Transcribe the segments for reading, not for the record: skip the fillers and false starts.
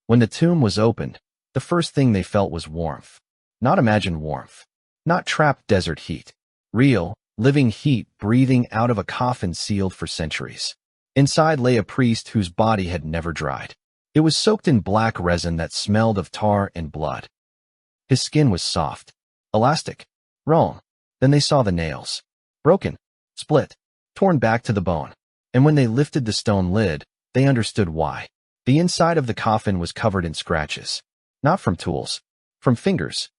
When the tomb was opened, the first thing they felt was warmth. Not imagined warmth. Not trapped desert heat. Real, living heat breathing out of a coffin sealed for centuries. Inside lay a priest whose body had never dried. It was soaked in black resin that smelled of tar and blood. His skin was soft, elastic, raw. Then they saw the nails. Broken, split, torn back to the bone. And when they lifted the stone lid, they understood why. The inside of the coffin was covered in scratches. Not from tools, from fingers.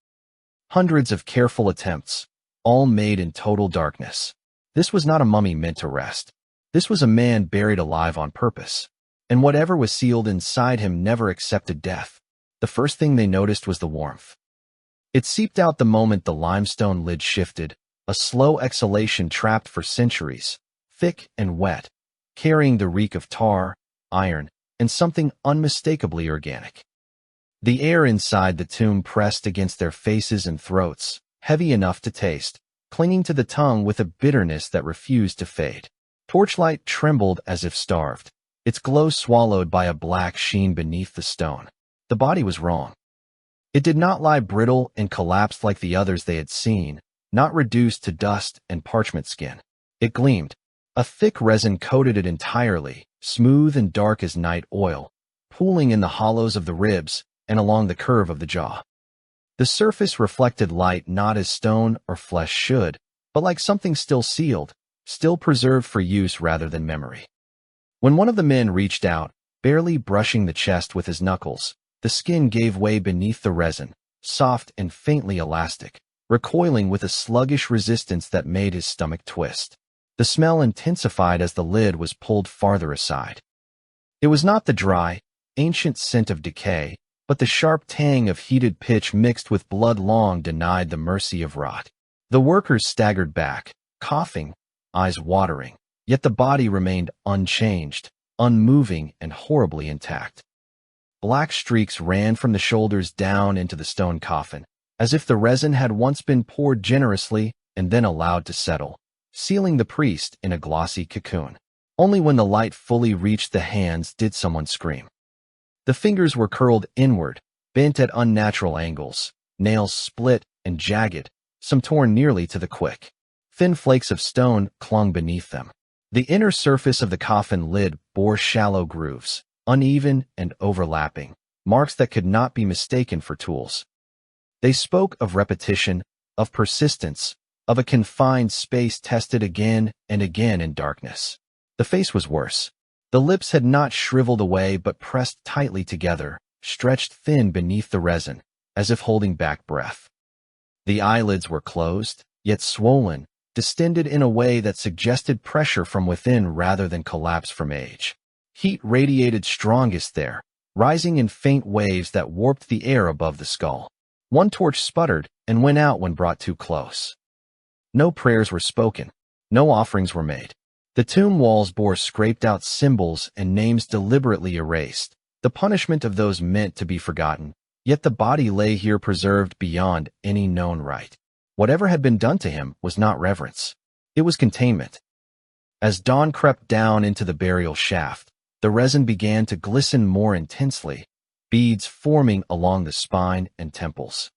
Hundreds of careful attempts, all made in total darkness. This was not a mummy meant to rest. This was a man buried alive on purpose. And whatever was sealed inside him never accepted death. The first thing they noticed was the warmth. It seeped out the moment the limestone lid shifted, a slow exhalation trapped for centuries, thick and wet, carrying the reek of tar, iron, and something unmistakably organic. The air inside the tomb pressed against their faces and throats, heavy enough to taste, clinging to the tongue with a bitterness that refused to fade. Torchlight trembled as if starved, its glow swallowed by a black sheen beneath the stone. The body was wrong. It did not lie brittle and collapsed like the others they had seen, not reduced to dust and parchment skin. It gleamed. A thick resin coated it entirely, smooth and dark as night oil, pooling in the hollows of the ribs and along the curve of the jaw. The surface reflected light not as stone or flesh should, but like something still sealed, still preserved for use rather than memory. When one of the men reached out, barely brushing the chest with his knuckles, the skin gave way beneath the resin, soft and faintly elastic, recoiling with a sluggish resistance that made his stomach twist. The smell intensified as the lid was pulled farther aside. It was not the dry, ancient scent of decay, but the sharp tang of heated pitch mixed with blood long denied the mercy of rot. The workers staggered back, coughing, eyes watering, yet the body remained unchanged, unmoving, and horribly intact. Black streaks ran from the shoulders down into the stone coffin, as if the resin had once been poured generously and then allowed to settle, sealing the priest in a glossy cocoon. Only when the light fully reached the hands did someone scream. The fingers were curled inward, bent at unnatural angles, nails split and jagged, some torn nearly to the quick. Thin flakes of stone clung beneath them. The inner surface of the coffin lid bore shallow grooves, uneven and overlapping, marks that could not be mistaken for tools. They spoke of repetition, of persistence, of a confined space tested again and again in darkness. The face was worse. The lips had not shriveled away but pressed tightly together, stretched thin beneath the resin, as if holding back breath. The eyelids were closed, yet swollen, distended in a way that suggested pressure from within rather than collapse from age. Heat radiated strongest there, rising in faint waves that warped the air above the skull. One torch sputtered and went out when brought too close. No prayers were spoken. No offerings were made. The tomb walls bore scraped-out symbols and names deliberately erased, the punishment of those meant to be forgotten, yet the body lay here preserved beyond any known rite. Whatever had been done to him was not reverence. It was containment. As dawn crept down into the burial shaft, the resin began to glisten more intensely, beads forming along the spine and temples.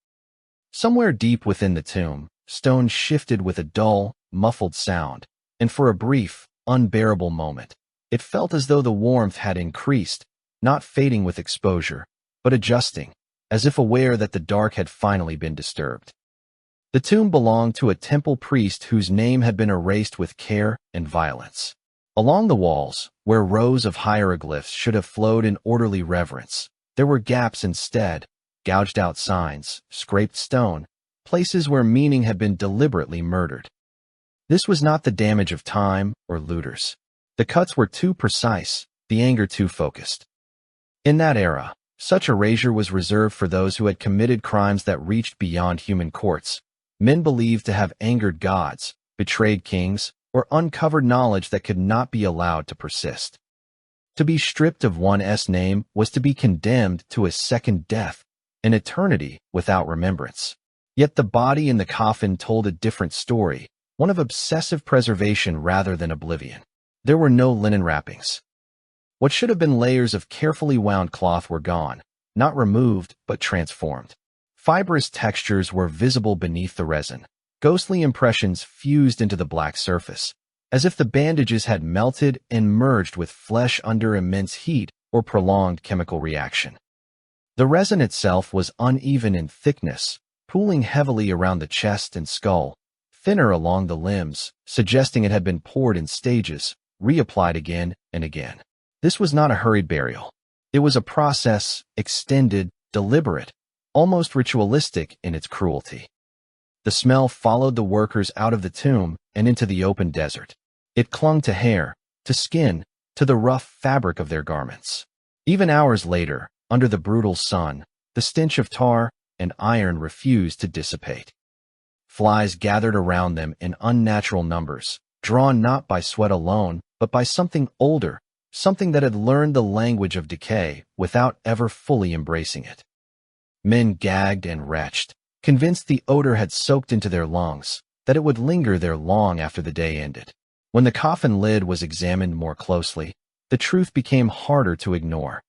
Somewhere deep within the tomb, stone shifted with a dull, muffled sound, and for a brief, unbearable moment, it felt as though the warmth had increased, not fading with exposure, but adjusting, as if aware that the dark had finally been disturbed. The tomb belonged to a temple priest whose name had been erased with care and violence. Along the walls, where rows of hieroglyphs should have flowed in orderly reverence, there were gaps instead, gouged-out signs, scraped stone, places where meaning had been deliberately murdered. This was not the damage of time or looters. The cuts were too precise, the anger too focused. In that era, such erasure was reserved for those who had committed crimes that reached beyond human courts, men believed to have angered gods, betrayed kings, or uncovered knowledge that could not be allowed to persist. To be stripped of one's name was to be condemned to a second death, an eternity without remembrance. Yet the body in the coffin told a different story, one of obsessive preservation rather than oblivion. There were no linen wrappings. What should have been layers of carefully wound cloth were gone, not removed but transformed. Fibrous textures were visible beneath the resin, ghostly impressions fused into the black surface, as if the bandages had melted and merged with flesh under immense heat or prolonged chemical reaction. The resin itself was uneven in thickness, pooling heavily around the chest and skull, thinner along the limbs, suggesting it had been poured in stages, reapplied again and again. This was not a hurried burial. It was a process, extended, deliberate, almost ritualistic in its cruelty. The smell followed the workers out of the tomb and into the open desert. It clung to hair, to skin, to the rough fabric of their garments. Even hours later, under the brutal sun, the stench of tar and iron refused to dissipate. Flies gathered around them in unnatural numbers, drawn not by sweat alone, but by something older, something that had learned the language of decay without ever fully embracing it. Men gagged and retched, convinced the odor had soaked into their lungs, that it would linger there long after the day ended. When the coffin lid was examined more closely, the truth became harder to ignore.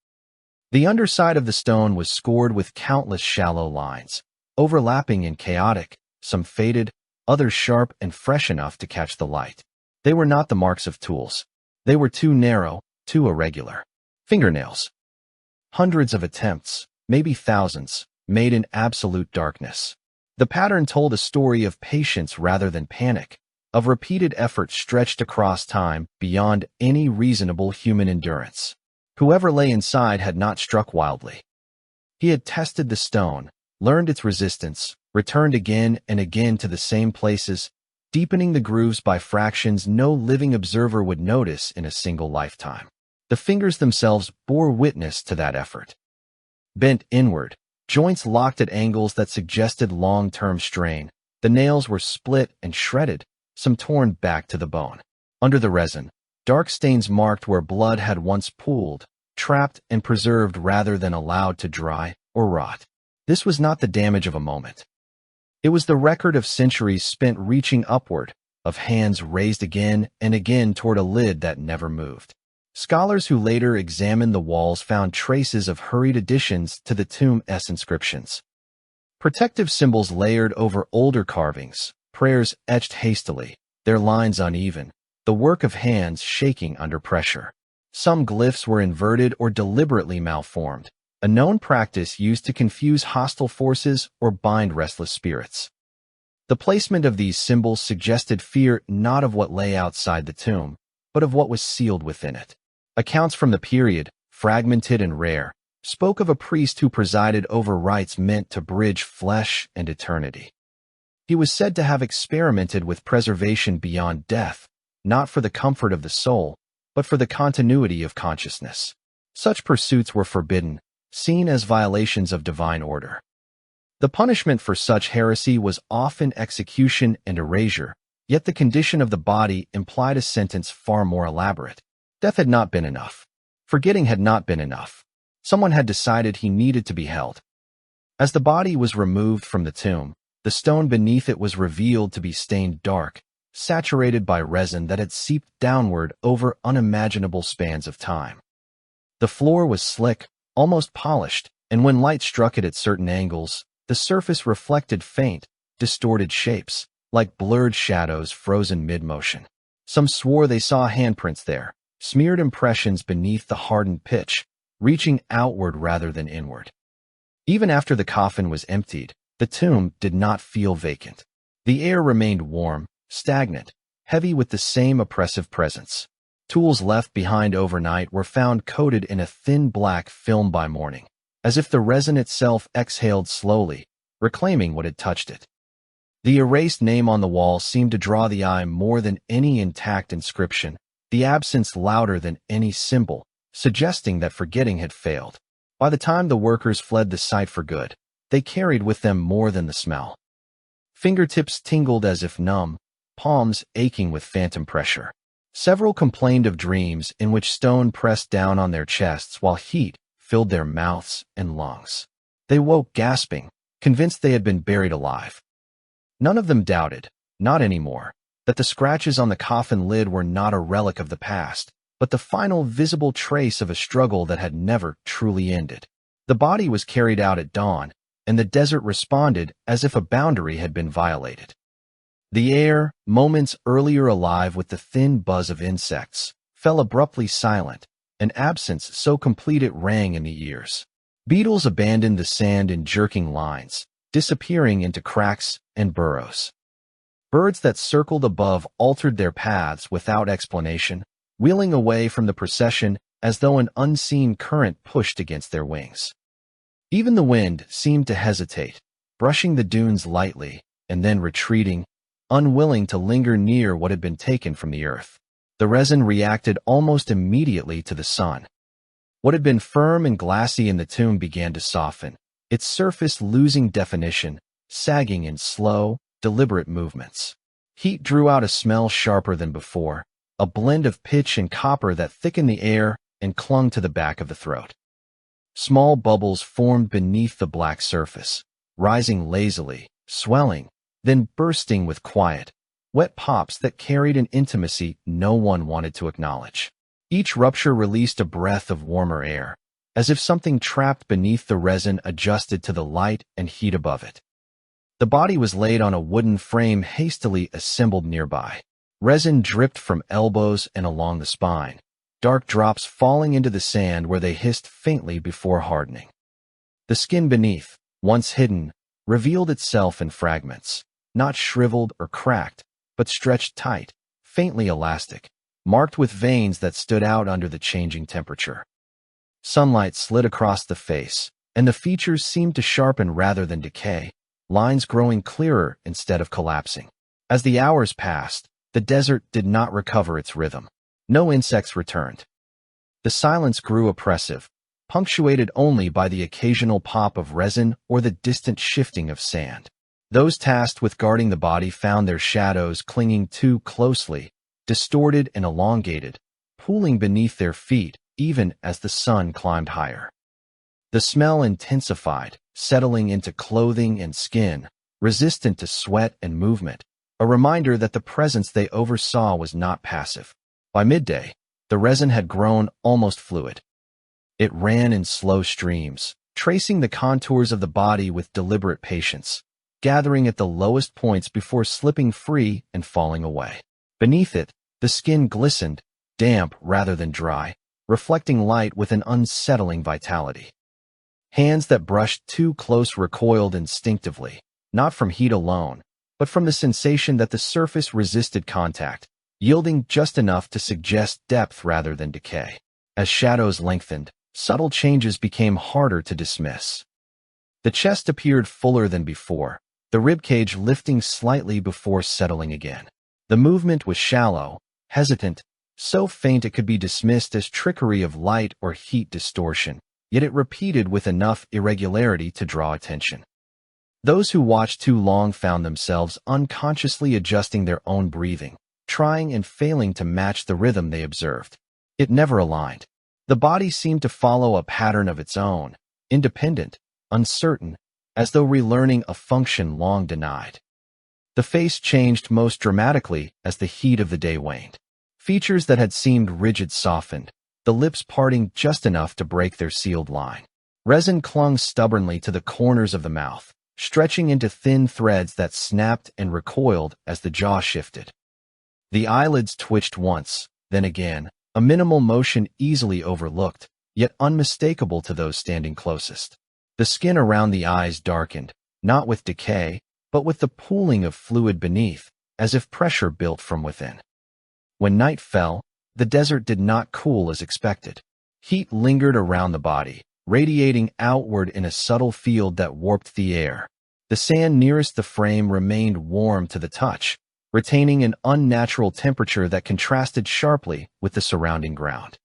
The underside of the stone was scored with countless shallow lines, overlapping and chaotic, some faded, others sharp and fresh enough to catch the light. They were not the marks of tools. They were too narrow, too irregular. Fingernails. Hundreds of attempts, maybe thousands, made in absolute darkness. The pattern told a story of patience rather than panic, of repeated effort stretched across time beyond any reasonable human endurance. Whoever lay inside had not struck wildly. He had tested the stone, learned its resistance, returned again and again to the same places, deepening the grooves by fractions no living observer would notice in a single lifetime. The fingers themselves bore witness to that effort. Bent inward, joints locked at angles that suggested long-term strain, the nails were split and shredded, some torn back to the bone. Under the resin, dark stains marked where blood had once pooled, trapped and preserved rather than allowed to dry or rot. This was not the damage of a moment. It was the record of centuries spent reaching upward, of hands raised again and again toward a lid that never moved. Scholars who later examined the walls found traces of hurried additions to the tomb's inscriptions. Protective symbols layered over older carvings, prayers etched hastily, their lines uneven, the work of hands shaking under pressure. Some glyphs were inverted or deliberately malformed, a known practice used to confuse hostile forces or bind restless spirits. The placement of these symbols suggested fear not of what lay outside the tomb, but of what was sealed within it. Accounts from the period, fragmented and rare, spoke of a priest who presided over rites meant to bridge flesh and eternity. He was said to have experimented with preservation beyond death, not for the comfort of the soul, but for the continuity of consciousness. Such pursuits were forbidden, seen as violations of divine order. The punishment for such heresy was often execution and erasure, yet the condition of the body implied a sentence far more elaborate. Death had not been enough. Forgetting had not been enough. Someone had decided he needed to be held. As the body was removed from the tomb, the stone beneath it was revealed to be stained dark, saturated by resin that had seeped downward over unimaginable spans of time. The floor was slick, almost polished, and when light struck it at certain angles, the surface reflected faint, distorted shapes, like blurred shadows frozen mid-motion. Some swore they saw handprints there, smeared impressions beneath the hardened pitch, reaching outward rather than inward. Even after the coffin was emptied, the tomb did not feel vacant. The air remained warm, stagnant, heavy with the same oppressive presence. Tools left behind overnight were found coated in a thin black film by morning, as if the resin itself exhaled slowly, reclaiming what had touched it. The erased name on the wall seemed to draw the eye more than any intact inscription, the absence louder than any symbol, suggesting that forgetting had failed. By the time the workers fled the site for good, they carried with them more than the smell. Fingertips tingled as if numb, palms aching with phantom pressure. Several complained of dreams in which stone pressed down on their chests while heat filled their mouths and lungs. They woke gasping, convinced they had been buried alive. None of them doubted, not anymore, that the scratches on the coffin lid were not a relic of the past, but the final visible trace of a struggle that had never truly ended. The body was carried out at dawn, and the desert responded as if a boundary had been violated. The air, moments earlier alive with the thin buzz of insects, fell abruptly silent, an absence so complete it rang in the ears. Beetles abandoned the sand in jerking lines, disappearing into cracks and burrows. Birds that circled above altered their paths without explanation, wheeling away from the procession as though an unseen current pushed against their wings. Even the wind seemed to hesitate, brushing the dunes lightly, and then retreating, unwilling to linger near what had been taken from the earth. The resin reacted almost immediately to the sun. What had been firm and glassy in the tomb began to soften, its surface losing definition, sagging in slow, deliberate movements. Heat drew out a smell sharper than before, a blend of pitch and copper that thickened the air and clung to the back of the throat. Small bubbles formed beneath the black surface, rising lazily, swelling, then bursting with quiet, wet pops that carried an intimacy no one wanted to acknowledge. Each rupture released a breath of warmer air, as if something trapped beneath the resin adjusted to the light and heat above it. The body was laid on a wooden frame hastily assembled nearby. Resin dripped from elbows and along the spine, dark drops falling into the sand where they hissed faintly before hardening. The skin beneath, once hidden, revealed itself in fragments, not shriveled or cracked, but stretched tight, faintly elastic, marked with veins that stood out under the changing temperature. Sunlight slid across the face, and the features seemed to sharpen rather than decay, lines growing clearer instead of collapsing. As the hours passed, the desert did not recover its rhythm. No insects returned. The silence grew oppressive, punctuated only by the occasional pop of resin or the distant shifting of sand. Those tasked with guarding the body found their shadows clinging too closely, distorted and elongated, pooling beneath their feet even as the sun climbed higher. The smell intensified, settling into clothing and skin, resistant to sweat and movement, a reminder that the presence they oversaw was not passive. By midday, the resin had grown almost fluid. It ran in slow streams, tracing the contours of the body with deliberate patience, gathering at the lowest points before slipping free and falling away. Beneath it, the skin glistened, damp rather than dry, reflecting light with an unsettling vitality. Hands that brushed too close recoiled instinctively, not from heat alone, but from the sensation that the surface resisted contact, yielding just enough to suggest depth rather than decay. As shadows lengthened, subtle changes became harder to dismiss. The chest appeared fuller than before, the ribcage lifting slightly before settling again. The movement was shallow, hesitant, so faint it could be dismissed as trickery of light or heat distortion, yet it repeated with enough irregularity to draw attention. Those who watched too long found themselves unconsciously adjusting their own breathing, trying and failing to match the rhythm they observed. It never aligned. The body seemed to follow a pattern of its own, independent, uncertain, as though relearning a function long denied. The face changed most dramatically as the heat of the day waned. Features that had seemed rigid softened, the lips parting just enough to break their sealed line. Resin clung stubbornly to the corners of the mouth, stretching into thin threads that snapped and recoiled as the jaw shifted. The eyelids twitched once, then again, a minimal motion easily overlooked, yet unmistakable to those standing closest. The skin around the eyes darkened, not with decay, but with the pooling of fluid beneath, as if pressure built from within. When night fell, the desert did not cool as expected. Heat lingered around the body, radiating outward in a subtle field that warped the air. The sand nearest the frame remained warm to the touch, retaining an unnatural temperature that contrasted sharply with the surrounding ground.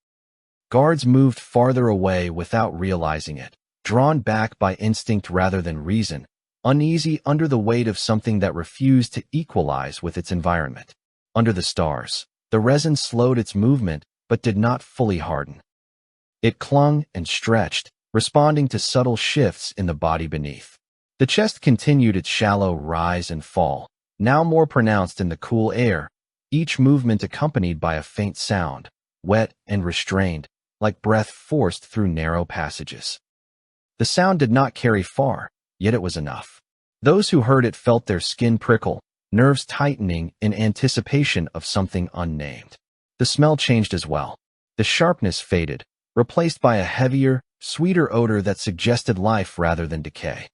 Guards moved farther away without realizing it, drawn back by instinct rather than reason, uneasy under the weight of something that refused to equalize with its environment. Under the stars, the resin slowed its movement but did not fully harden. It clung and stretched, responding to subtle shifts in the body beneath. The chest continued its shallow rise and fall, now more pronounced in the cool air, each movement accompanied by a faint sound, wet and restrained, like breath forced through narrow passages. The sound did not carry far, yet it was enough. Those who heard it felt their skin prickle, nerves tightening in anticipation of something unnamed. The smell changed as well. The sharpness faded, replaced by a heavier, sweeter odor that suggested life rather than decay.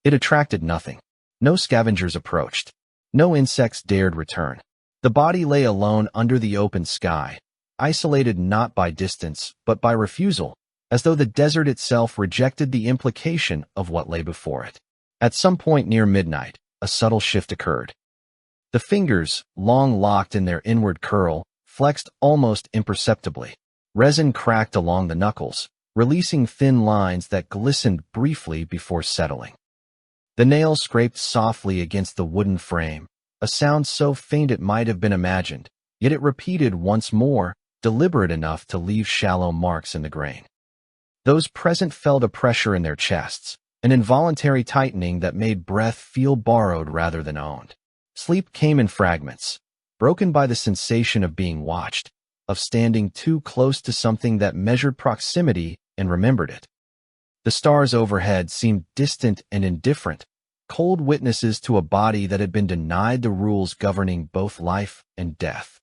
It attracted nothing. No scavengers approached. No insects dared return. The body lay alone under the open sky, isolated not by distance but by refusal, as though the desert itself rejected the implication of what lay before it. At some point near midnight, a subtle shift occurred. The fingers, long locked in their inward curl, flexed almost imperceptibly. Resin cracked along the knuckles, releasing thin lines that glistened briefly before settling. The nails scraped softly against the wooden frame, a sound so faint it might have been imagined, yet it repeated once more, deliberate enough to leave shallow marks in the grain. Those present felt a pressure in their chests, an involuntary tightening that made breath feel borrowed rather than owned. Sleep came in fragments, broken by the sensation of being watched, of standing too close to something that measured proximity and remembered it. The stars overhead seemed distant and indifferent, cold witnesses to a body that had been denied the rules governing both life and death.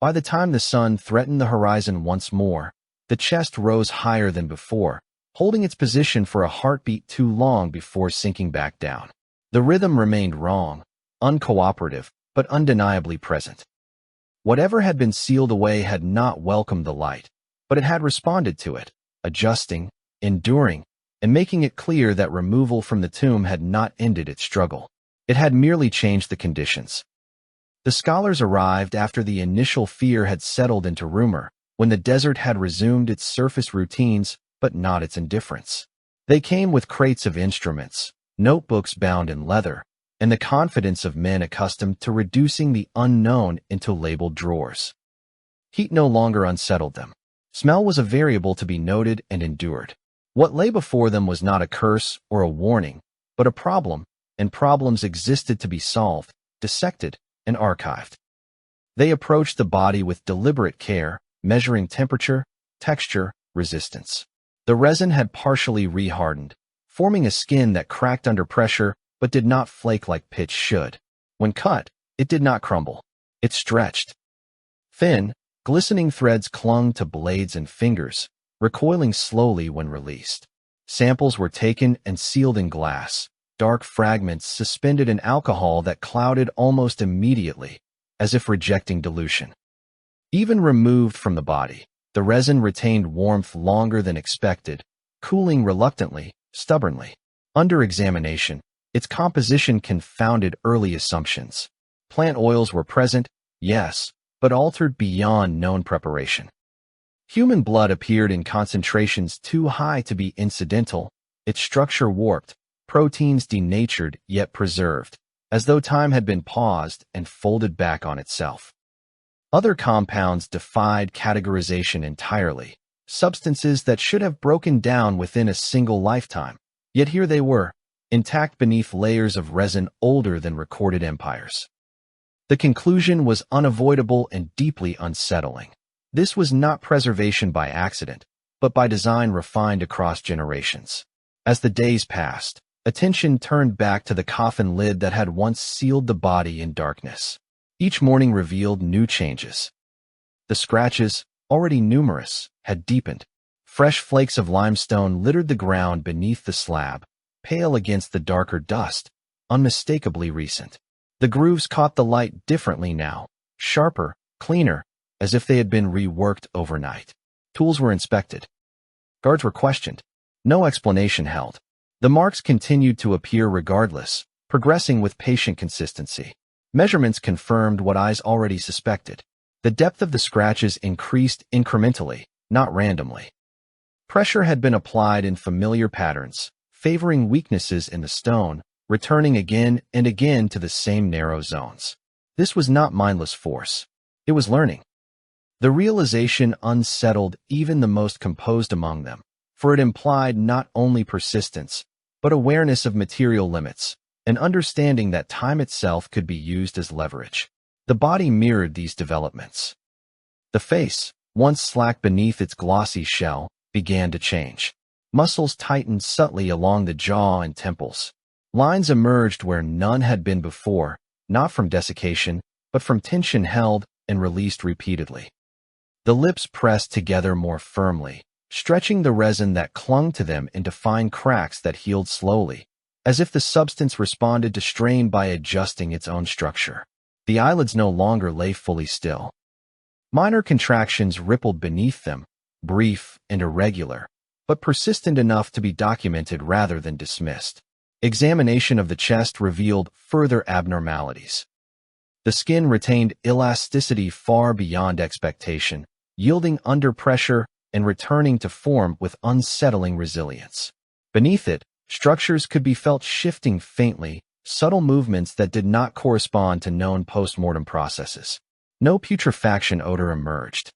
By the time the sun threatened the horizon once more, the chest rose higher than before, holding its position for a heartbeat too long before sinking back down. The rhythm remained wrong, uncooperative, but undeniably present. Whatever had been sealed away had not welcomed the light, but it had responded to it, adjusting, enduring, and making it clear that removal from the tomb had not ended its struggle. It had merely changed the conditions. The scholars arrived after the initial fear had settled into rumor, when the desert had resumed its surface routines, but not its indifference. They came with crates of instruments, notebooks bound in leather, and the confidence of men accustomed to reducing the unknown into labeled drawers. Heat no longer unsettled them. Smell was a variable to be noted and endured. What lay before them was not a curse or a warning, but a problem, and problems existed to be solved, dissected, and archived. They approached the body with deliberate care, measuring temperature, texture, resistance. The resin had partially rehardened, forming a skin that cracked under pressure but did not flake like pitch should. When cut, it did not crumble. It stretched. Thin, glistening threads clung to blades and fingers, recoiling slowly when released. Samples were taken and sealed in glass, dark fragments suspended in alcohol that clouded almost immediately, as if rejecting dilution. Even removed from the body, the resin retained warmth longer than expected, cooling reluctantly, stubbornly. Under examination, its composition confounded early assumptions. Plant oils were present, yes, but altered beyond known preparation. Human blood appeared in concentrations too high to be incidental, its structure warped, proteins denatured yet preserved, as though time had been paused and folded back on itself. Other compounds defied categorization entirely, substances that should have broken down within a single lifetime, yet here they were, intact beneath layers of resin older than recorded empires. The conclusion was unavoidable and deeply unsettling. This was not preservation by accident, but by design refined across generations. As the days passed, attention turned back to the coffin lid that had once sealed the body in darkness. Each morning revealed new changes. The scratches, already numerous, had deepened. Fresh flakes of limestone littered the ground beneath the slab, pale against the darker dust, unmistakably recent. The grooves caught the light differently now, sharper, cleaner, as if they had been reworked overnight. Tools were inspected. Guards were questioned. No explanation held. The marks continued to appear regardless, progressing with patient consistency. Measurements confirmed what eyes already suspected. The depth of the scratches increased incrementally, not randomly. Pressure had been applied in familiar patterns, favoring weaknesses in the stone, returning again and again to the same narrow zones. This was not mindless force. It was learning. The realization unsettled even the most composed among them, for it implied not only persistence, but awareness of material limits, an understanding that time itself could be used as leverage. The body mirrored these developments. The face, once slack beneath its glossy shell, began to change. Muscles tightened subtly along the jaw and temples. Lines emerged where none had been before, not from desiccation, but from tension held and released repeatedly. The lips pressed together more firmly, stretching the resin that clung to them into fine cracks that healed slowly, as if the substance responded to strain by adjusting its own structure. The eyelids no longer lay fully still. Minor contractions rippled beneath them, brief and irregular, but persistent enough to be documented rather than dismissed. Examination of the chest revealed further abnormalities. The skin retained elasticity far beyond expectation, yielding under pressure and returning to form with unsettling resilience. Beneath it, structures could be felt shifting faintly, subtle movements that did not correspond to known post-mortem processes. No putrefaction odor emerged.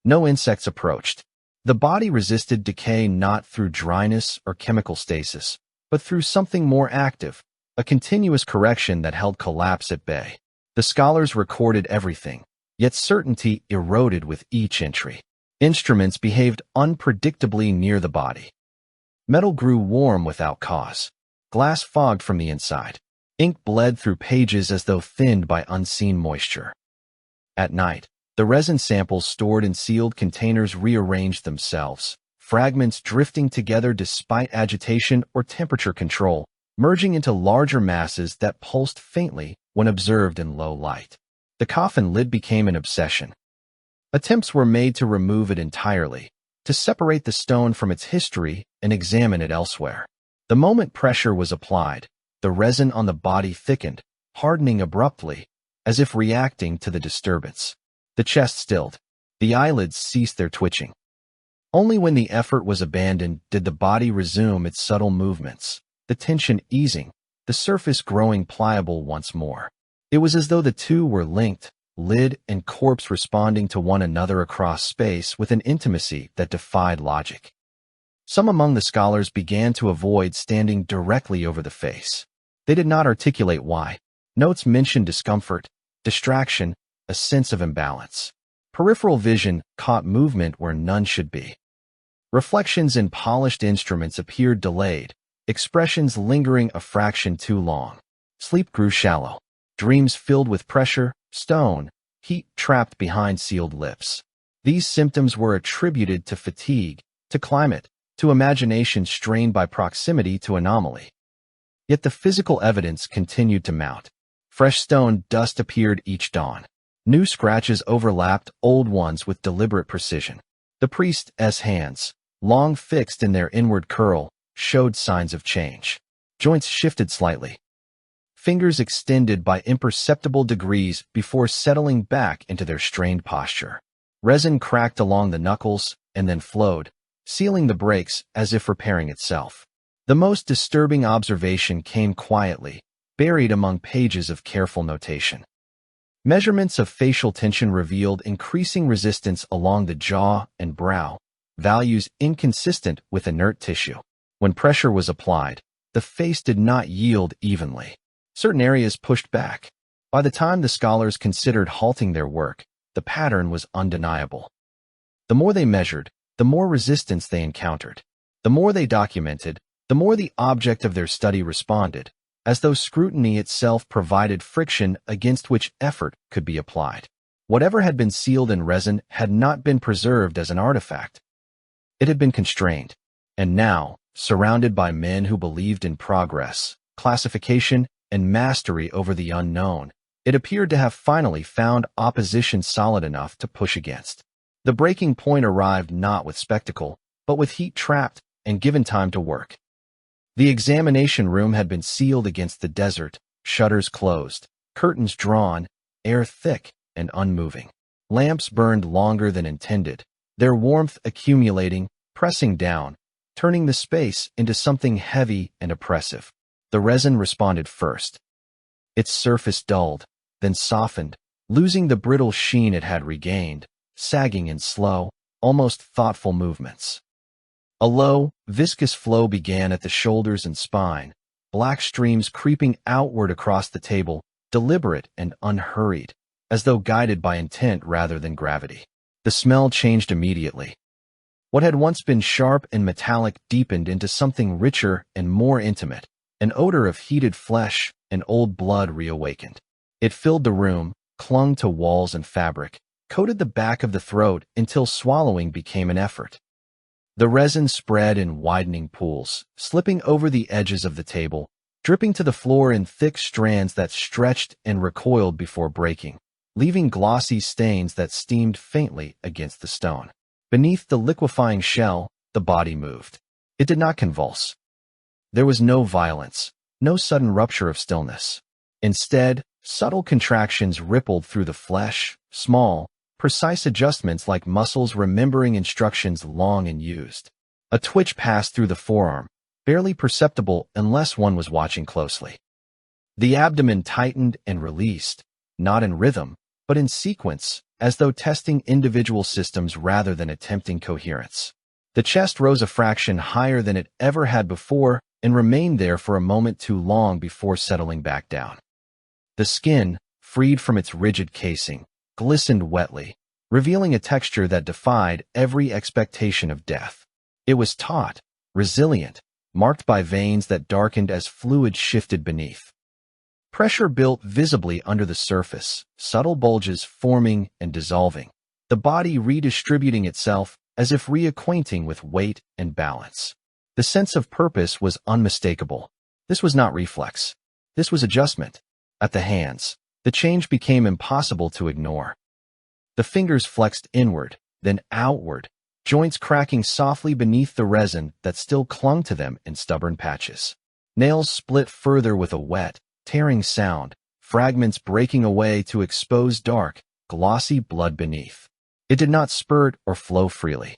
No insects approached. The body resisted decay not through dryness or chemical stasis, but through something more active, a continuous correction that held collapse at bay. The scholars recorded everything, yet certainty eroded with each entry. Instruments behaved unpredictably near the body. Metal grew warm without cause. Glass fogged from the inside. Ink bled through pages as though thinned by unseen moisture. At night, the resin samples stored in sealed containers rearranged themselves, fragments drifting together despite agitation or temperature control, merging into larger masses that pulsed faintly when observed in low light. The coffin lid became an obsession. Attempts were made to remove it entirely, to separate the stone from its history and examine it elsewhere. The moment pressure was applied, the resin on the body thickened, hardening abruptly, as if reacting to the disturbance. The chest stilled. The eyelids ceased their twitching. Only when the effort was abandoned did the body resume its subtle movements, the tension easing, the surface growing pliable once more. It was as though the two were linked, lid and corpse responding to one another across space with an intimacy that defied logic. Some among the scholars began to avoid standing directly over the face. They did not articulate why. Notes mentioned discomfort, distraction, a sense of imbalance. Peripheral vision caught movement where none should be. Reflections in polished instruments appeared delayed, expressions lingering a fraction too long. Sleep grew shallow. Dreams filled with pressure, stone, heat trapped behind sealed lips. These symptoms were attributed to fatigue, to climate, to imagination strained by proximity to anomaly. Yet the physical evidence continued to mount. Fresh stone dust appeared each dawn. New scratches overlapped old ones with deliberate precision. The priest's hands, long fixed in their inward curl, showed signs of change. Joints shifted slightly. Fingers extended by imperceptible degrees before settling back into their strained posture. Resin cracked along the knuckles and then flowed, sealing the breaks as if repairing itself. The most disturbing observation came quietly, buried among pages of careful notation. Measurements of facial tension revealed increasing resistance along the jaw and brow, values inconsistent with inert tissue. When pressure was applied, the face did not yield evenly. Certain areas pushed back. By the time the scholars considered halting their work, the pattern was undeniable. The more they measured, the more resistance they encountered. The more they documented, the more the object of their study responded, as though scrutiny itself provided friction against which effort could be applied. Whatever had been sealed in resin had not been preserved as an artifact. It had been constrained, and now, surrounded by men who believed in progress, classification, and mastery over the unknown, it appeared to have finally found opposition solid enough to push against. The breaking point arrived not with spectacle, but with heat trapped and given time to work. The examination room had been sealed against the desert, shutters closed, curtains drawn, air thick and unmoving. Lamps burned longer than intended, their warmth accumulating, pressing down, turning the space into something heavy and oppressive. The resin responded first. Its surface dulled, then softened, losing the brittle sheen it had regained, sagging in slow, almost thoughtful movements. A low, viscous flow began at the shoulders and spine, black streams creeping outward across the table, deliberate and unhurried, as though guided by intent rather than gravity. The smell changed immediately. What had once been sharp and metallic deepened into something richer and more intimate. An odor of heated flesh and old blood reawakened. It filled the room, clung to walls and fabric, coated the back of the throat until swallowing became an effort. The resin spread in widening pools, slipping over the edges of the table, dripping to the floor in thick strands that stretched and recoiled before breaking, leaving glossy stains that steamed faintly against the stone. Beneath the liquefying shell, the body moved. It did not convulse. There was no violence, no sudden rupture of stillness. Instead, subtle contractions rippled through the flesh, small, precise adjustments like muscles remembering instructions long and used. A twitch passed through the forearm, barely perceptible unless one was watching closely. The abdomen tightened and released, not in rhythm, but in sequence, as though testing individual systems rather than attempting coherence. The chest rose a fraction higher than it ever had before and remained there for a moment too long before settling back down. The skin, freed from its rigid casing, glistened wetly, revealing a texture that defied every expectation of death. It was taut, resilient, marked by veins that darkened as fluid shifted beneath. Pressure built visibly under the surface, subtle bulges forming and dissolving, the body redistributing itself as if reacquainting with weight and balance. The sense of purpose was unmistakable. This was not reflex. This was adjustment. At the hands, the change became impossible to ignore. The fingers flexed inward, then outward, joints cracking softly beneath the resin that still clung to them in stubborn patches. Nails split further with a wet, tearing sound, fragments breaking away to expose dark, glossy blood beneath. It did not spurt or flow freely.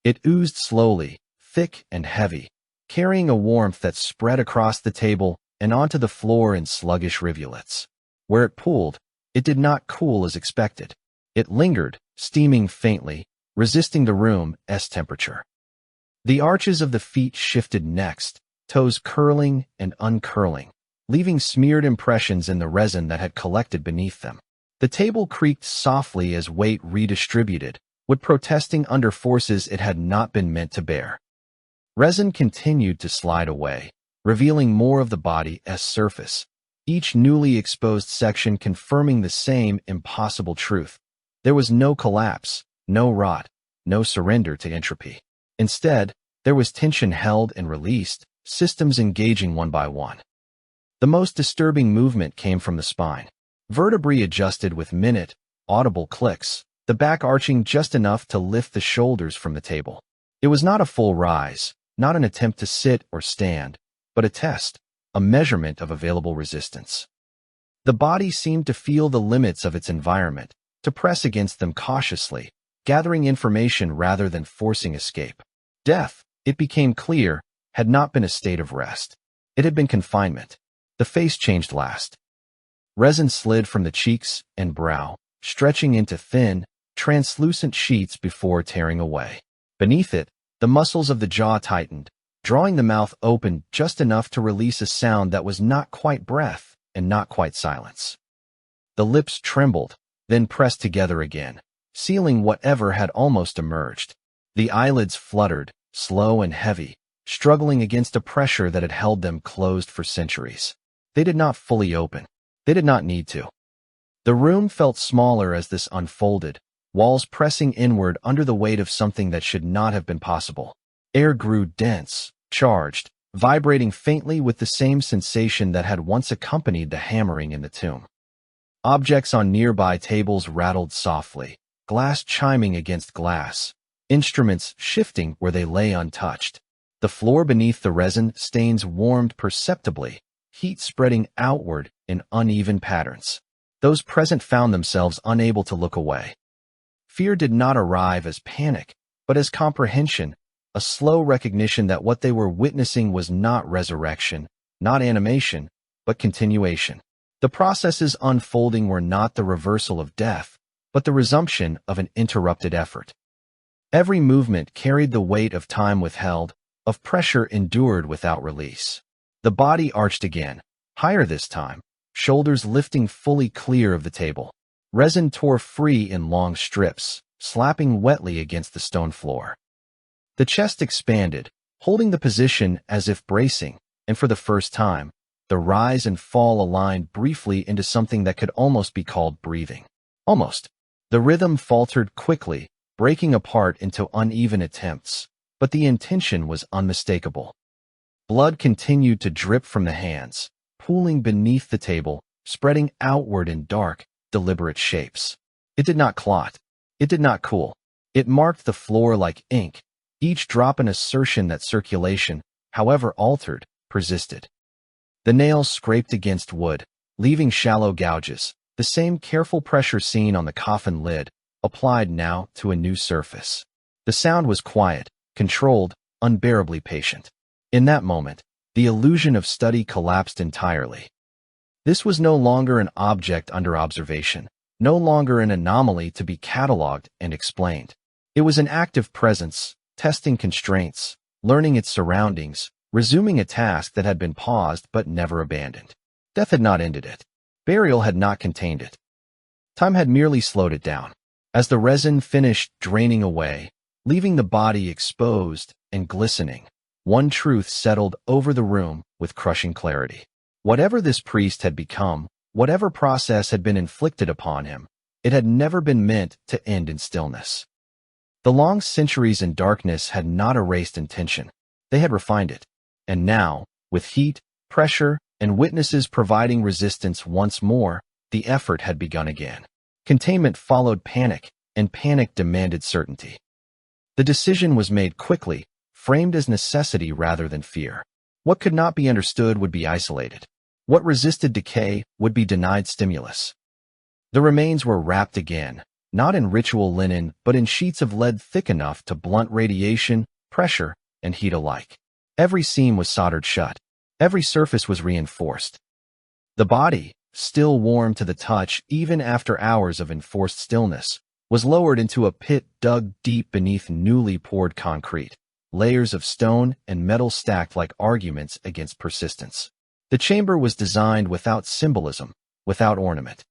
It oozed slowly, thick and heavy, carrying a warmth that spread across the table and onto the floor in sluggish rivulets. Where it pooled, it did not cool as expected. It lingered, steaming faintly, resisting the room's temperature. The arches of the feet shifted next, toes curling and uncurling, leaving smeared impressions in the resin that had collected beneath them. The table creaked softly as weight redistributed, would protesting under forces it had not been meant to bear. Resin continued to slide away, revealing more of the body's surface, each newly exposed section confirming the same impossible truth. There was no collapse, no rot, no surrender to entropy. Instead, there was tension held and released, systems engaging one by one. The most disturbing movement came from the spine. Vertebrae adjusted with minute, audible clicks, the back arching just enough to lift the shoulders from the table. It was not a full rise, not an attempt to sit or stand, but a test, a measurement of available resistance. The body seemed to feel the limits of its environment, to press against them cautiously, gathering information rather than forcing escape. Death, it became clear, had not been a state of rest. It had been confinement. The face changed last. Resin slid from the cheeks and brow, stretching into thin, translucent sheets before tearing away. Beneath it, the muscles of the jaw tightened, drawing the mouth open just enough to release a sound that was not quite breath and not quite silence. The lips trembled, then pressed together again, sealing whatever had almost emerged. The eyelids fluttered, slow and heavy, struggling against a pressure that had held them closed for centuries. They did not fully open. They did not need to. The room felt smaller as this unfolded, walls pressing inward under the weight of something that should not have been possible. Air grew dense, charged, vibrating faintly with the same sensation that had once accompanied the hammering in the tomb. Objects on nearby tables rattled softly, glass chiming against glass, instruments shifting where they lay untouched. The floor beneath the resin stains warmed perceptibly, heat spreading outward in uneven patterns. Those present found themselves unable to look away. Fear did not arrive as panic, but as comprehension, a slow recognition that what they were witnessing was not resurrection, not animation, but continuation. The processes unfolding were not the reversal of death, but the resumption of an interrupted effort. Every movement carried the weight of time withheld, of pressure endured without release. The body arched again, higher this time, shoulders lifting fully clear of the table. Resin tore free in long strips, slapping wetly against the stone floor. The chest expanded, holding the position as if bracing, and for the first time, the rise and fall aligned briefly into something that could almost be called breathing. Almost. The rhythm faltered quickly, breaking apart into uneven attempts, but the intention was unmistakable. Blood continued to drip from the hands, pooling beneath the table, spreading outward in dark, deliberate shapes. It did not clot. It did not cool. It marked the floor like ink, each drop an assertion that circulation, however altered, persisted. The nails scraped against wood, leaving shallow gouges, the same careful pressure seen on the coffin lid, applied now to a new surface. The sound was quiet, controlled, unbearably patient. In that moment, the illusion of study collapsed entirely. This was no longer an object under observation, no longer an anomaly to be catalogued and explained. It was an active presence, testing constraints, learning its surroundings, resuming a task that had been paused but never abandoned. Death had not ended it. Burial had not contained it. Time had merely slowed it down. As the resin finished draining away, leaving the body exposed and glistening, one truth settled over the room with crushing clarity. Whatever this priest had become, whatever process had been inflicted upon him, it had never been meant to end in stillness. The long centuries in darkness had not erased intention. They had refined it. And now, with heat, pressure, and witnesses providing resistance once more, the effort had begun again. Containment followed panic, and panic demanded certainty. The decision was made quickly, framed as necessity rather than fear. What could not be understood would be isolated. What resisted decay would be denied stimulus. The remains were wrapped again, not in ritual linen but in sheets of lead thick enough to blunt radiation, pressure, and heat alike. Every seam was soldered shut. Every surface was reinforced. The body, still warm to the touch even after hours of enforced stillness, was lowered into a pit dug deep beneath newly poured concrete, layers of stone and metal stacked like arguments against persistence. The chamber was designed without symbolism, without ornament.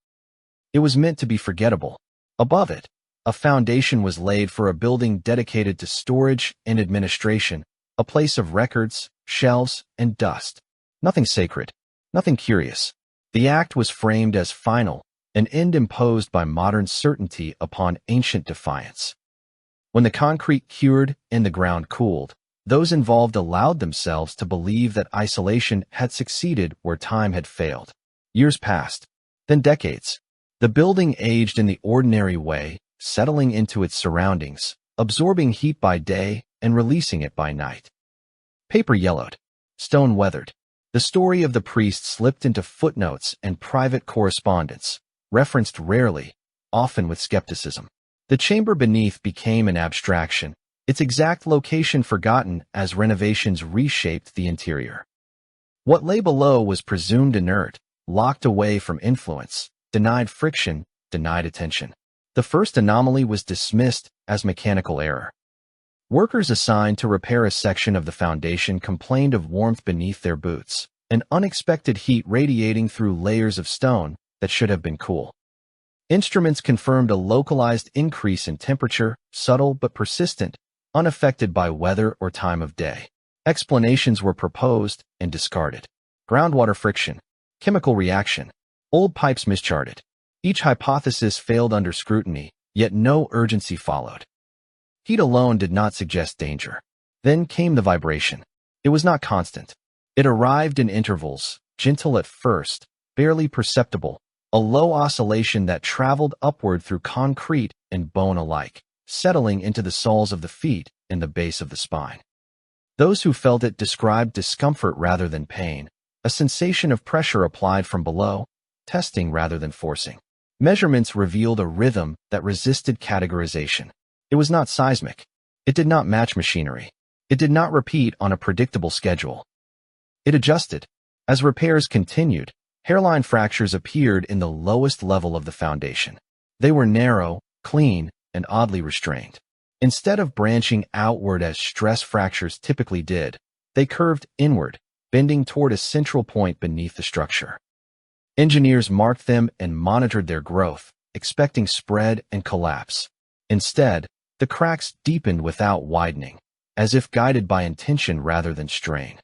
It was meant to be forgettable. Above it, a foundation was laid for a building dedicated to storage and administration, a place of records, shelves, and dust. Nothing sacred, nothing curious. The act was framed as final, an end imposed by modern certainty upon ancient defiance. When the concrete cured and the ground cooled, those involved allowed themselves to believe that isolation had succeeded where time had failed. Years passed, then decades. The building aged in the ordinary way, settling into its surroundings, absorbing heat by day and releasing it by night. Paper yellowed, stone weathered. The story of the priest slipped into footnotes and private correspondence, referenced rarely, often with skepticism. The chamber beneath became an abstraction, its exact location forgotten as renovations reshaped the interior. What lay below was presumed inert, locked away from influence, denied friction, denied attention. The first anomaly was dismissed as mechanical error. Workers assigned to repair a section of the foundation complained of warmth beneath their boots, an unexpected heat radiating through layers of stone that should have been cool. Instruments confirmed a localized increase in temperature, subtle but persistent, unaffected by weather or time of day. Explanations were proposed and discarded. Groundwater friction, chemical reaction, old pipes mischarted. Each hypothesis failed under scrutiny, yet no urgency followed. Heat alone did not suggest danger. Then came the vibration. It was not constant. It arrived in intervals, gentle at first, barely perceptible, a low oscillation that traveled upward through concrete and bone alike, settling into the soles of the feet and the base of the spine. Those who felt it described discomfort rather than pain, a sensation of pressure applied from below, testing rather than forcing. Measurements revealed a rhythm that resisted categorization. It was not seismic. It did not match machinery. It did not repeat on a predictable schedule. It adjusted. As repairs continued, hairline fractures appeared in the lowest level of the foundation. They were narrow, clean, and oddly restrained. Instead of branching outward as stress fractures typically did, they curved inward, bending toward a central point beneath the structure. Engineers marked them and monitored their growth, expecting spread and collapse. Instead, the cracks deepened without widening, as if guided by intention rather than strain.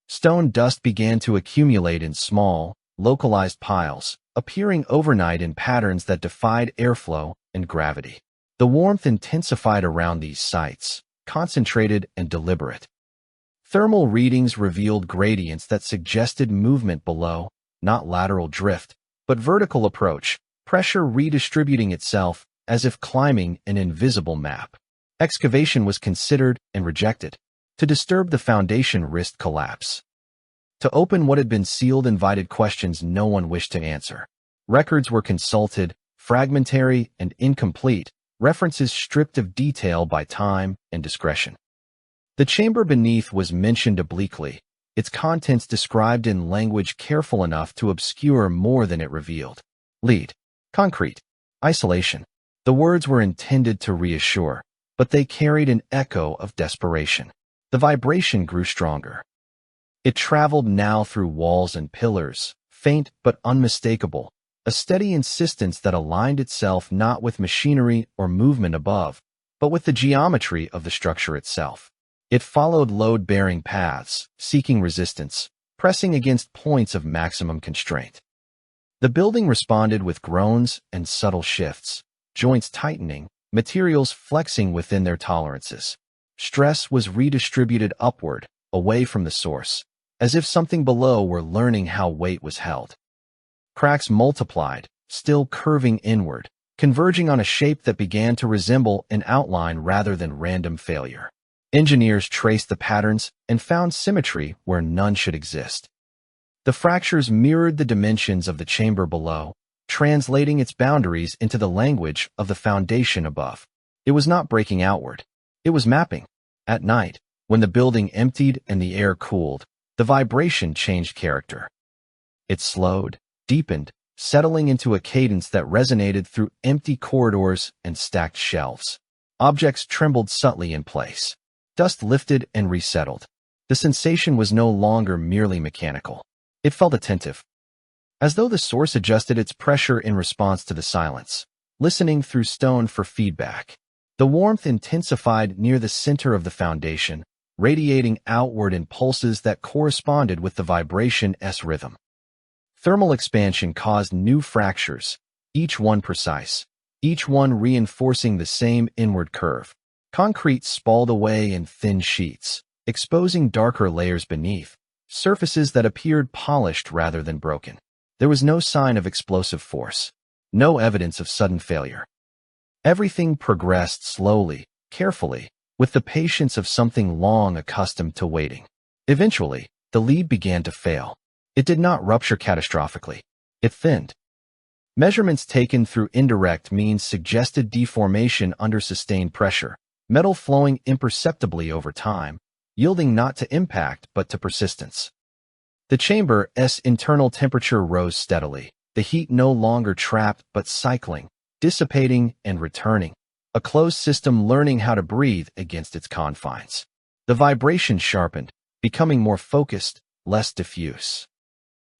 Stone dust began to accumulate in small, localized piles, appearing overnight in patterns that defied airflow and gravity. The warmth intensified around these sites, concentrated and deliberate. Thermal readings revealed gradients that suggested movement below, not lateral drift, but vertical approach, pressure redistributing itself as if climbing an invisible map. Excavation was considered and rejected. To disturb the foundation risked collapse. To open what had been sealed invited questions no one wished to answer. Records were consulted, fragmentary and incomplete, references stripped of detail by time and discretion. The chamber beneath was mentioned obliquely, its contents described in language careful enough to obscure more than it revealed. Lead. Concrete. Isolation. The words were intended to reassure, but they carried an echo of desperation. The vibration grew stronger. It traveled now through walls and pillars, faint but unmistakable, a steady insistence that aligned itself not with machinery or movement above, but with the geometry of the structure itself. It followed load-bearing paths, seeking resistance, pressing against points of maximum constraint. The building responded with groans and subtle shifts, joints tightening, materials flexing within their tolerances. Stress was redistributed upward, away from the source, as if something below were learning how weight was held. Cracks multiplied, still curving inward, converging on a shape that began to resemble an outline rather than random failure. Engineers traced the patterns and found symmetry where none should exist. The fractures mirrored the dimensions of the chamber below, translating its boundaries into the language of the foundation above. It was not breaking outward. It was mapping. At night, when the building emptied and the air cooled, the vibration changed character. It slowed, deepened, settling into a cadence that resonated through empty corridors and stacked shelves. Objects trembled subtly in place. Dust lifted and resettled. The sensation was no longer merely mechanical. It felt attentive, as though the source adjusted its pressure in response to the silence, listening through stone for feedback. The warmth intensified near the center of the foundation, radiating outward in pulses that corresponded with the vibration's rhythm. Thermal expansion caused new fractures, each one precise, each one reinforcing the same inward curve. Concrete spalled away in thin sheets, exposing darker layers beneath, surfaces that appeared polished rather than broken. There was no sign of explosive force, no evidence of sudden failure. Everything progressed slowly, carefully, with the patience of something long accustomed to waiting. Eventually, the lead began to fail. It did not rupture catastrophically. It thinned. Measurements taken through indirect means suggested deformation under sustained pressure, metal flowing imperceptibly over time, yielding not to impact but to persistence. The chamber's internal temperature rose steadily, the heat no longer trapped but cycling, dissipating and returning, a closed system learning how to breathe against its confines. The vibration sharpened, becoming more focused, less diffuse.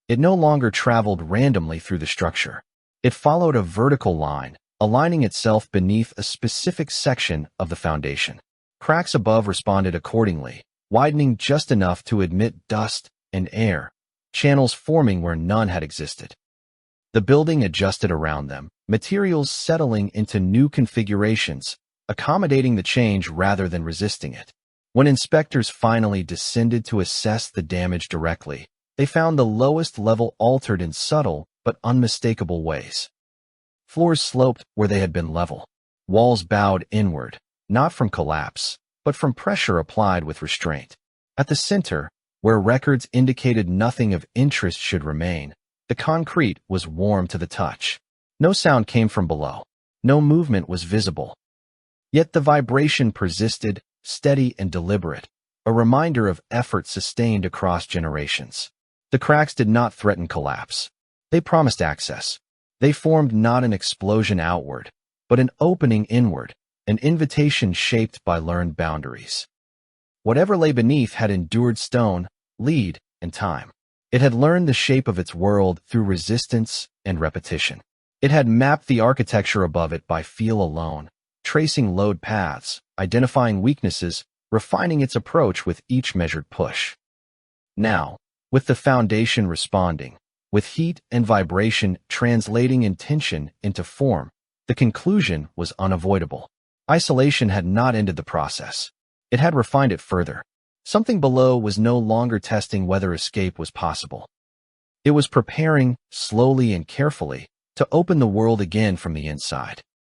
It no longer traveled randomly through the structure. It followed a vertical line, aligning itself beneath a specific section of the foundation. Cracks above responded accordingly, widening just enough to admit dust and air, channels forming where none had existed. The building adjusted around them, materials settling into new configurations, accommodating the change rather than resisting it. When inspectors finally descended to assess the damage directly, they found the lowest level altered in subtle but unmistakable ways. Floors sloped where they had been level. Walls bowed inward, not from collapse, but from pressure applied with restraint. At the center, where records indicated nothing of interest should remain, the concrete was warm to the touch. No sound came from below. No movement was visible. Yet the vibration persisted, steady and deliberate, a reminder of effort sustained across generations. The cracks did not threaten collapse. They promised access. They formed not an explosion outward, but an opening inward, an invitation shaped by learned boundaries. Whatever lay beneath had endured stone, lead, and time. It had learned the shape of its world through resistance and repetition. It had mapped the architecture above it by feel alone, tracing load paths, identifying weaknesses, refining its approach with each measured push. Now, with the foundation responding, with heat and vibration translating intention into form, the conclusion was unavoidable. Isolation had not ended the process. It had refined it further. Something below was no longer testing whether escape was possible. It was preparing, slowly and carefully, to open the world again from the inside.